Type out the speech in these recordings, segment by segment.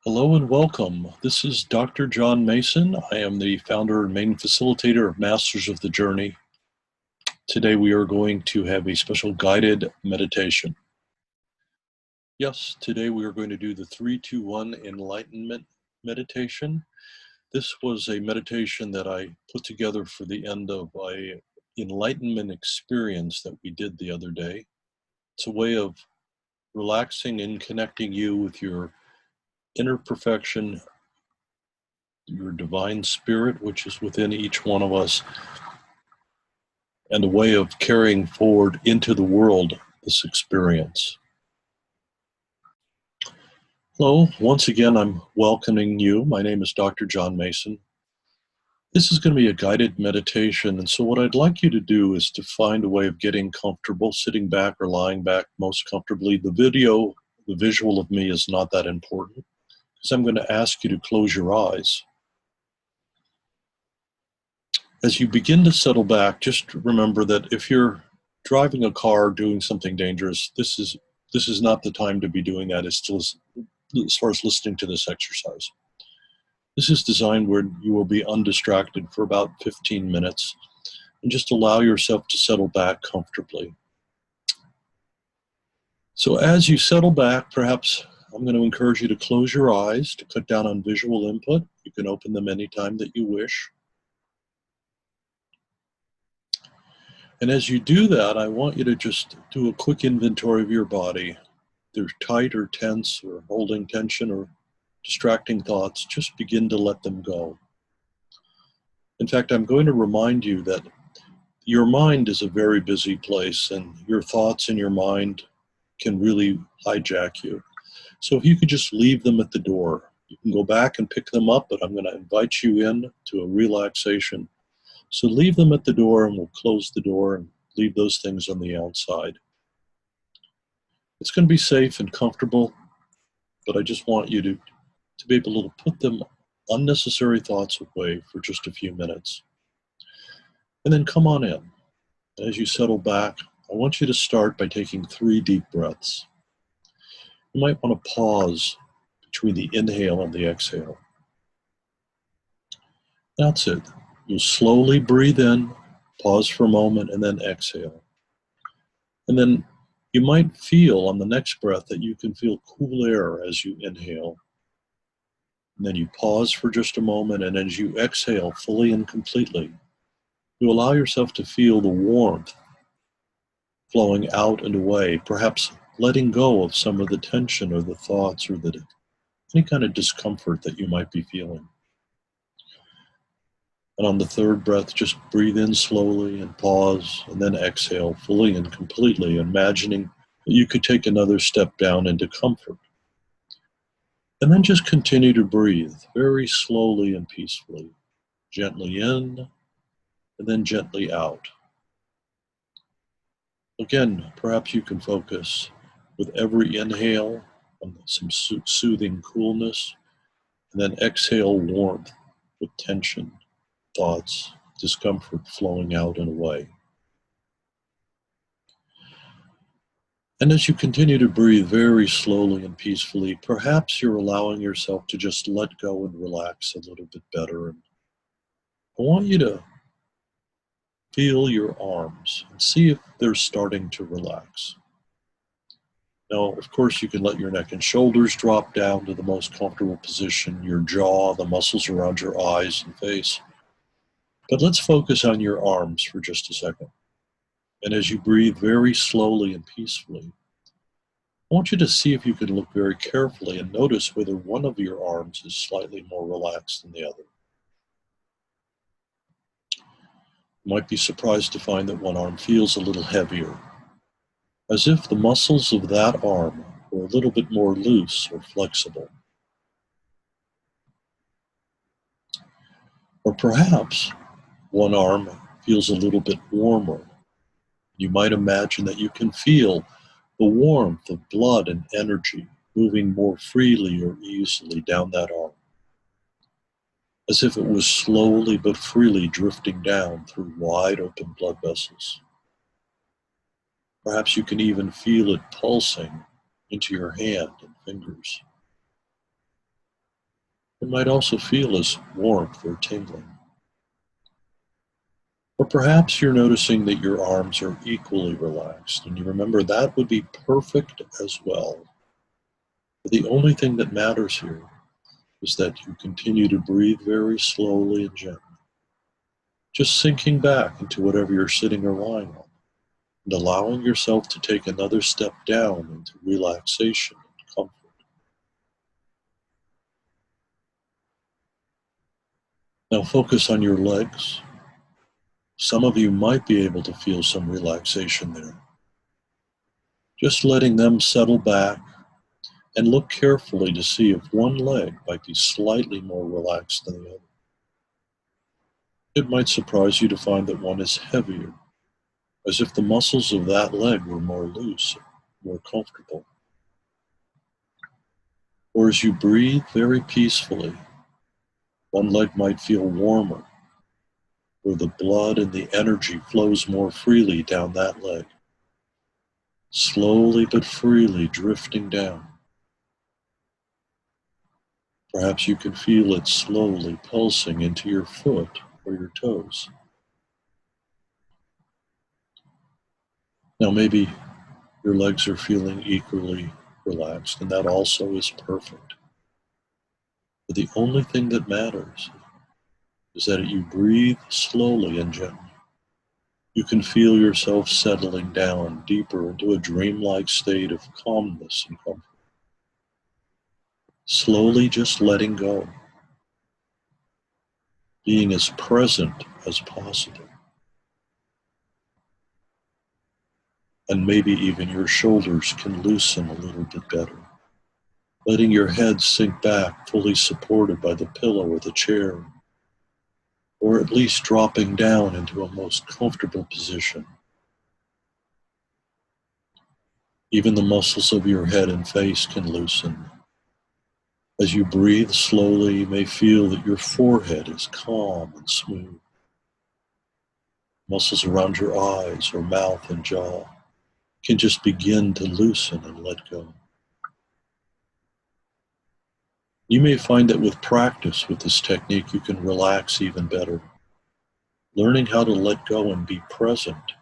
Hello and welcome. This is Dr. John Mason. I am the founder and main facilitator of Masters of the Journey. Today we are going to have a special guided meditation. Yes, today we are going to do the 3-2-1 Enlightenment meditation. This was a meditation that I put together for the end of an Enlightenment Experience that we did the other day. It's a way of relaxing and connecting you with your inner perfection, your divine spirit, which is within each one of us, and a way of carrying forward into the world this experience. Hello, once again, I'm welcoming you. My name is Dr. John Mason. This is going to be a guided meditation, and so what I'd like you to do is to find a way of getting comfortable, sitting back or lying back most comfortably. The visual of me is not that important, because I'm going to ask you to close your eyes. As you begin to settle back, just remember that if you're driving a car, doing something dangerous, this is not the time to be doing that as far as listening to this exercise. This is designed where you will be undistracted for about 15 minutes and just allow yourself to settle back comfortably. So as you settle back, perhaps I'm going to encourage you to close your eyes to cut down on visual input. You can open them anytime that you wish. And as you do that, I want you to just do a quick inventory of your body. If they're tight or tense or holding tension or distracting thoughts, just begin to let them go. In fact, I'm going to remind you that your mind is a very busy place, and your thoughts in your mind can really hijack you. So if you could just leave them at the door. You can go back and pick them up, but I'm going to invite you in to a relaxation. So leave them at the door, and we'll close the door and leave those things on the outside. It's going to be safe and comfortable, but I just want you to be able to put them unnecessary thoughts away for just a few minutes. And then come on in. As you settle back, I want you to start by taking 3 deep breaths. You might want to pause between the inhale and the exhale. That's it. You'll slowly breathe in, pause for a moment, and then exhale. And then you might feel on the next breath that you can feel cool air as you inhale. And then you pause for just a moment, and as you exhale fully and completely, you allow yourself to feel the warmth flowing out and away, perhaps letting go of some of the tension or the thoughts or any kind of discomfort that you might be feeling. And on the third breath, just breathe in slowly and pause, and then exhale fully and completely, imagining that you could take another step down into comfort. And then just continue to breathe very slowly and peacefully, gently in, and then gently out. Again, perhaps you can focus with every inhale on some soothing coolness, and then exhale warmth with tension, thoughts, discomfort flowing out and away. And as you continue to breathe very slowly and peacefully, perhaps you're allowing yourself to just let go and relax a little bit better. And I want you to feel your arms and see if they're starting to relax. Now, of course, you can let your neck and shoulders drop down to the most comfortable position, your jaw, the muscles around your eyes and face. But let's focus on your arms for just a second. And as you breathe very slowly and peacefully, I want you to see if you can look very carefully and notice whether one of your arms is slightly more relaxed than the other. You might be surprised to find that one arm feels a little heavier, as if the muscles of that arm were a little bit more loose or flexible. Or perhaps one arm feels a little bit warmer. You might imagine that you can feel the warmth of blood and energy moving more freely or easily down that arm, as if it was slowly but freely drifting down through wide open blood vessels. Perhaps you can even feel it pulsing into your hand and fingers. might also feel as warmth or tingling. Or perhaps you're noticing that your arms are equally relaxed, and you remember that would be perfect as well. But the only thing that matters here is that you continue to breathe very slowly and gently, just sinking back into whatever you're sitting or lying on, and allowing yourself to take another step down into relaxation and comfort. Now focus on your legs. Some of you might be able to feel some relaxation there. Just letting them settle back, and look carefully to see if one leg might be slightly more relaxed than the other. It might surprise you to find that one is heavier, as if the muscles of that leg were more loose, more comfortable. Or as you breathe very peacefully, one leg might feel warmer, where the blood and the energy flows more freely down that leg, slowly but freely drifting down. Perhaps you can feel it slowly pulsing into your foot or your toes. Now maybe your legs are feeling equally relaxed, and that also is perfect. But the only thing that matters is that you breathe slowly and gently. You can feel yourself settling down deeper into a dreamlike state of calmness and comfort. Slowly just letting go, being as present as possible. And maybe even your shoulders can loosen a little bit better, letting your head sink back, fully supported by the pillow or the chair, or at least dropping down into a most comfortable position. Even the muscles of your head and face can loosen. As you breathe slowly, you may feel that your forehead is calm and smooth. Muscles around your eyes or mouth and jaw can just begin to loosen and let go. You may find that with practice with this technique, you can relax even better, learning how to let go and be present,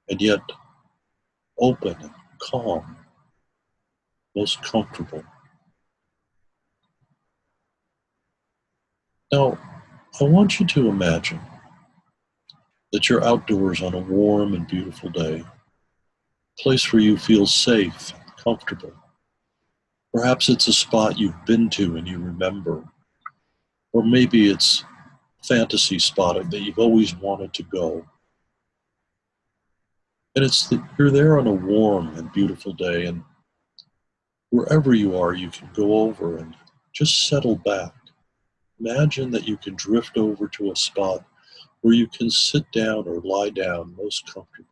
and yet open and calm, most comfortable. Now, I want you to imagine that you're outdoors on a warm and beautiful day, a place where you feel safe and comfortable. Perhaps it's a spot you've been to and you remember, or maybe it's a fantasy spot that you've always wanted to go. And it's that you're there on a warm and beautiful day, and wherever you are, you can go over and just settle back. Imagine that you can drift over to a spot where you can sit down or lie down most comfortably.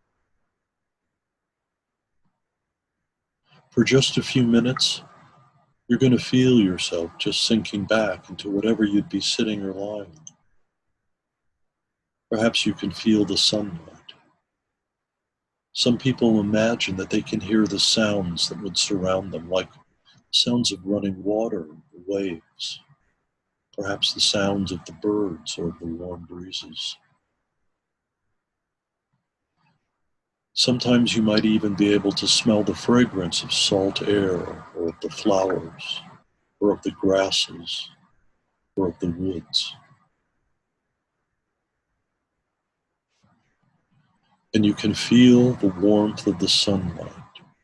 For just a few minutes, you're going to feel yourself just sinking back into whatever you'd be sitting or lying on. Perhaps you can feel the sunlight. Some people imagine that they can hear the sounds that would surround them, like sounds of running water, the waves, perhaps the sounds of the birds or the warm breezes. Sometimes you might even be able to smell the fragrance of salt air, or of the flowers, or of the grasses, or of the woods. And you can feel the warmth of the sunlight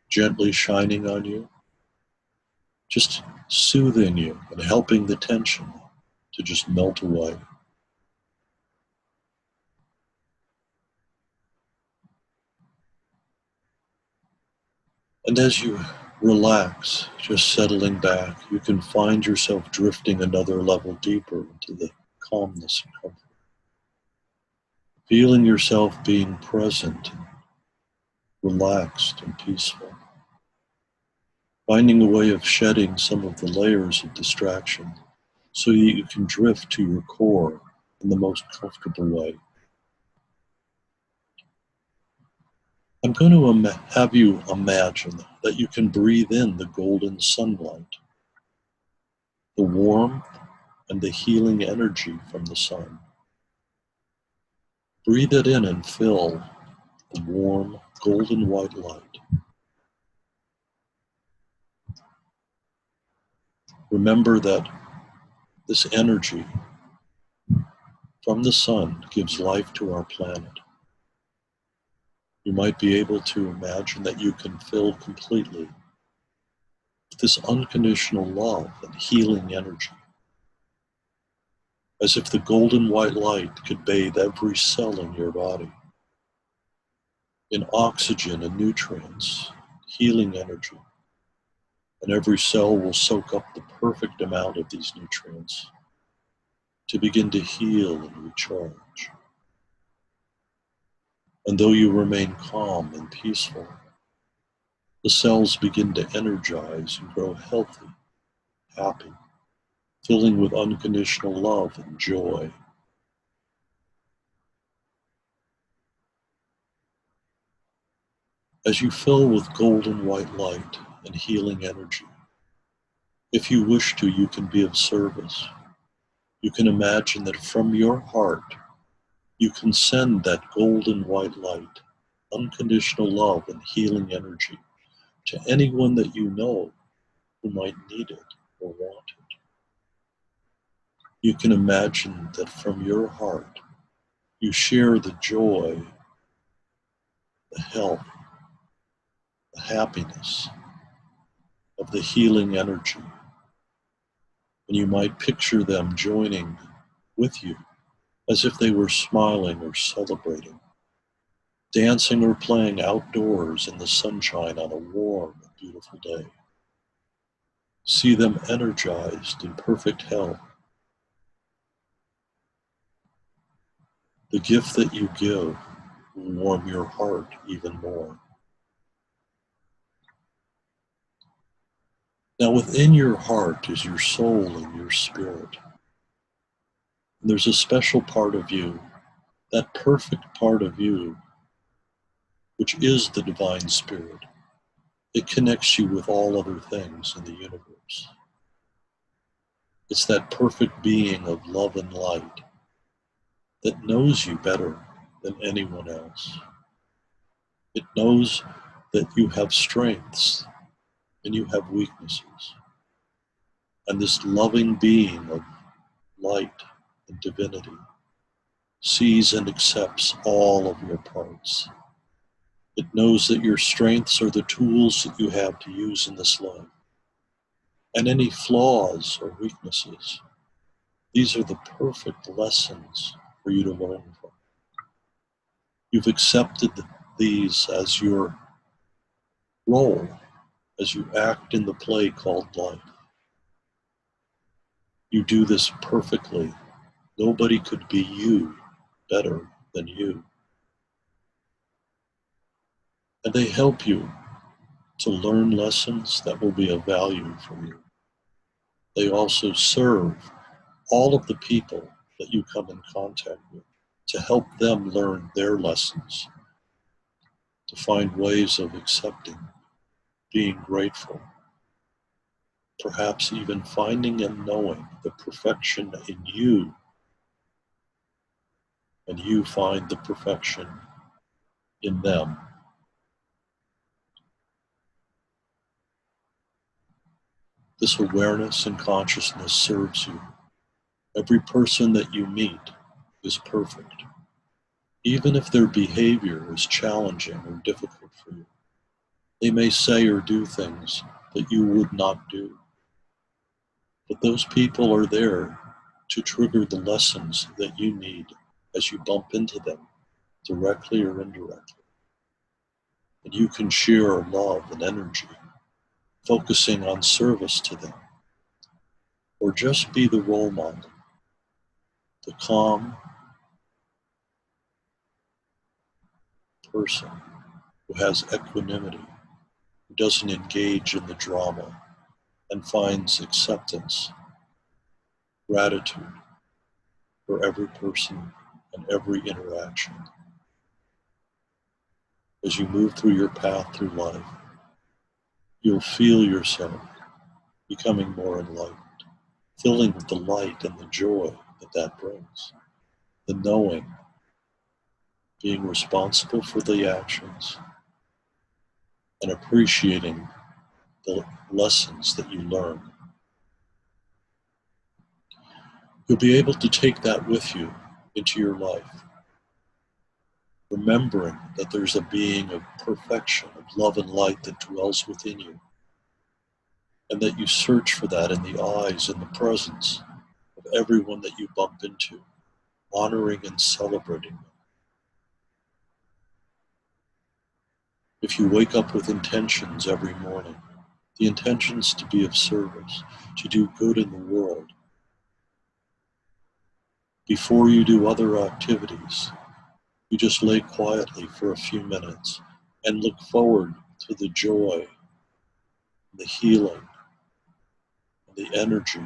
gently shining on you, just soothing you and helping the tension to just melt away. And as you relax, just settling back, you can find yourself drifting another level deeper into the calmness and comfort. Feeling yourself being present, relaxed and peaceful. Finding a way of shedding some of the layers of distraction so that you can drift to your core in the most comfortable way. I'm going to have you imagine that you can breathe in the golden sunlight, the warmth and the healing energy from the sun. Breathe it in and fill the warm, golden white light. Remember that this energy from the sun gives life to our planet. You might be able to imagine that you can fill completely with this unconditional love and healing energy, as if the golden white light could bathe every cell in your body in oxygen and nutrients, healing energy, and every cell will soak up the perfect amount of these nutrients to begin to heal and recharge. And though you remain calm and peaceful, the cells begin to energize and grow healthy, happy, filling with unconditional love and joy. As you fill with golden white light and healing energy, if you wish to, you can be of service. You can imagine that from your heart, you can send that golden white light, unconditional love and healing energy to anyone that you know who might need it or want it. You can imagine that from your heart, you share the joy, the health, the happiness of the healing energy. And you might picture them joining with you as if they were smiling or celebrating, dancing or playing outdoors in the sunshine on a warm and beautiful day. See them energized in perfect health. The gift that you give will warm your heart even more. Now within your heart is your soul and your spirit. And there's a special part of you, that perfect part of you, which is the divine spirit. It connects you with all other things in the universe. It's that perfect being of love and light that knows you better than anyone else. It knows that you have strengths and you have weaknesses. And this loving being of light and divinity sees and accepts all of your parts. It knows that your strengths are the tools that you have to use in this life. And any flaws or weaknesses, these are the perfect lessons for you to learn from. You've accepted these as your role as you act in the play called life. You do this perfectly. Nobody could be you better than you. And they help you to learn lessons that will be of value for you. They also serve all of the people that you come in contact with to help them learn their lessons, to find ways of accepting, being grateful, perhaps even finding and knowing the perfection in you, and you find the perfection in them. This awareness and consciousness serves you. Every person that you meet is perfect, even if their behavior is challenging or difficult for you. They may say or do things that you would not do. But those people are there to trigger the lessons that you need as you bump into them, directly or indirectly. And you can share love and energy, focusing on service to them, or just be the role model, the calm person who has equanimity, who doesn't engage in the drama, and finds acceptance, gratitude for every person and every interaction. As you move through your path through life, you'll feel yourself becoming more enlightened, filling with the light and the joy that that brings, the knowing, being responsible for the actions, and appreciating the lessons that you learn. You'll be able to take that with you into your life, remembering that there's a being of perfection, of love and light that dwells within you, and that you search for that in the eyes and the presence of everyone that you bump into, honoring and celebrating them. If you wake up with intentions every morning, the intentions to be of service, to do good in the world, before you do other activities, you just lay quietly for a few minutes and look forward to the joy, the healing, and the energy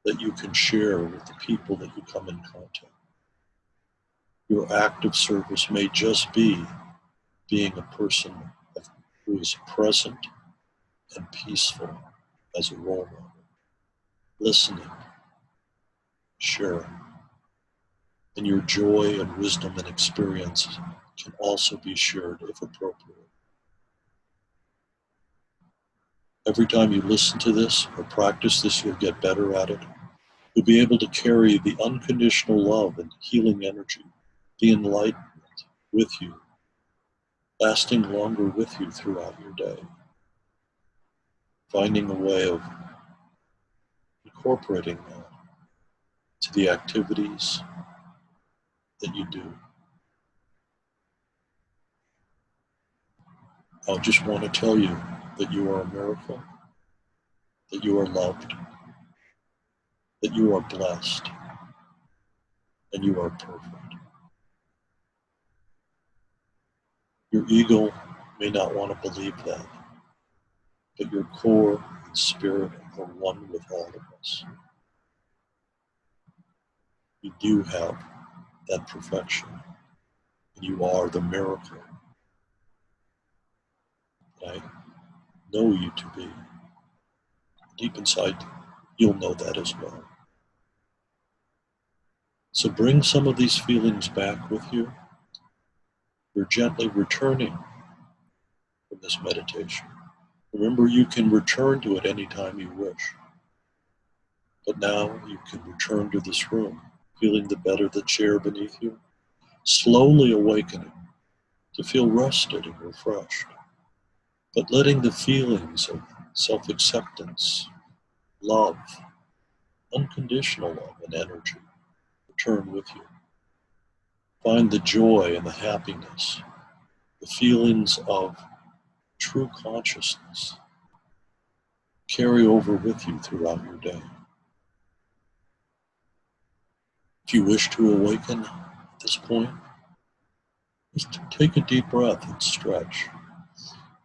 that you can share with the people that you come in contact. Your act of service may just be being a person who is present and peaceful as a role model, listening, sharing. And your joy and wisdom and experience can also be shared if appropriate. Every time you listen to this or practice this, you'll get better at it. You'll be able to carry the unconditional love and healing energy, the enlightenment with you, lasting longer with you throughout your day, finding a way of incorporating that to the activities that you do. I just want to tell you that you are a miracle, that you are loved, that you are blessed, and you are perfect. Your ego may not want to believe that, but your core and spirit are one with all of us. You do have that perfection, and you are the miracle that I know you to be. Deep inside, you'll know that as well. So bring some of these feelings back with you. You're gently returning from this meditation. Remember, you can return to it anytime you wish. But now you can return to this room, feeling the bed or the chair beneath you, slowly awakening to feel rested and refreshed, but letting the feelings of self-acceptance, love, unconditional love and energy return with you. Find the joy and the happiness, the feelings of true consciousness carry over with you throughout your day. If you wish to awaken at this point, just take a deep breath and stretch.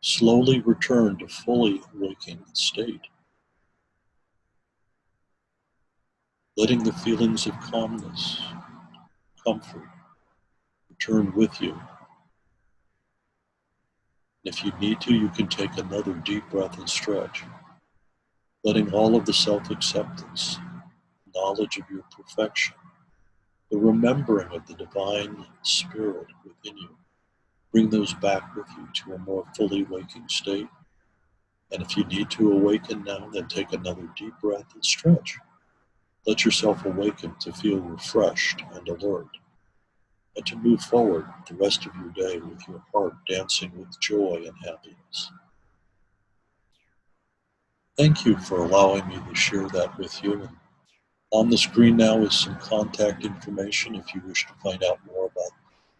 Slowly return to fully waking state, letting the feelings of calmness, comfort return with you. If you need to, you can take another deep breath and stretch, letting all of the self-acceptance, knowledge of your perfection, the remembering of the divine spirit within you, bring those back with you to a more fully waking state. And if you need to awaken now, then take another deep breath and stretch. Let yourself awaken to feel refreshed and alert, and to move forward the rest of your day with your heart dancing with joy and happiness. Thank you for allowing me to share that with you. And on the screen now is some contact information if you wish to find out more about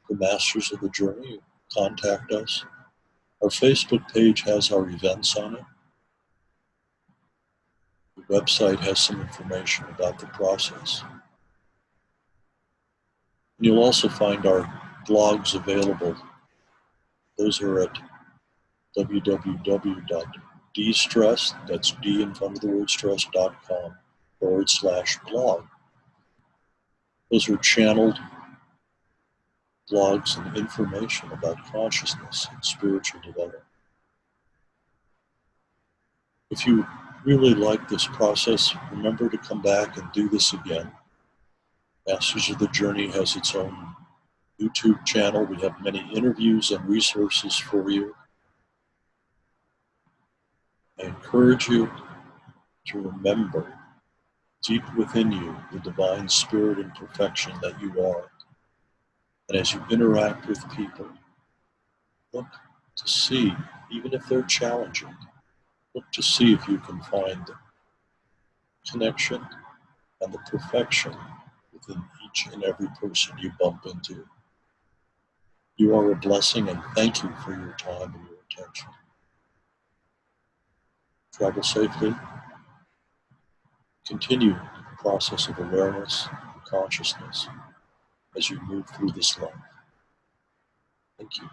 the Masters of the Journey. Contact us. Our Facebook page has our events on it. The website has some information about the process. And you'll also find our blogs available. Those are at www.dstress, that's D in front of the word stress.com/blog. Those are channeled blogs and information about consciousness and spiritual development. If you really like this process, remember to come back and do this again. Masters of the Journey has its own YouTube channel. We have many interviews and resources for you. I encourage you to remember deep within you the divine spirit and perfection that you are. And as you interact with people, look to see, even if they're challenging, look to see if you can find connection and the perfection within each and every person you bump into. You are a blessing, and thank you for your time and your attention. Travel safely. Continue the process of awareness and consciousness as you move through this life. Thank you.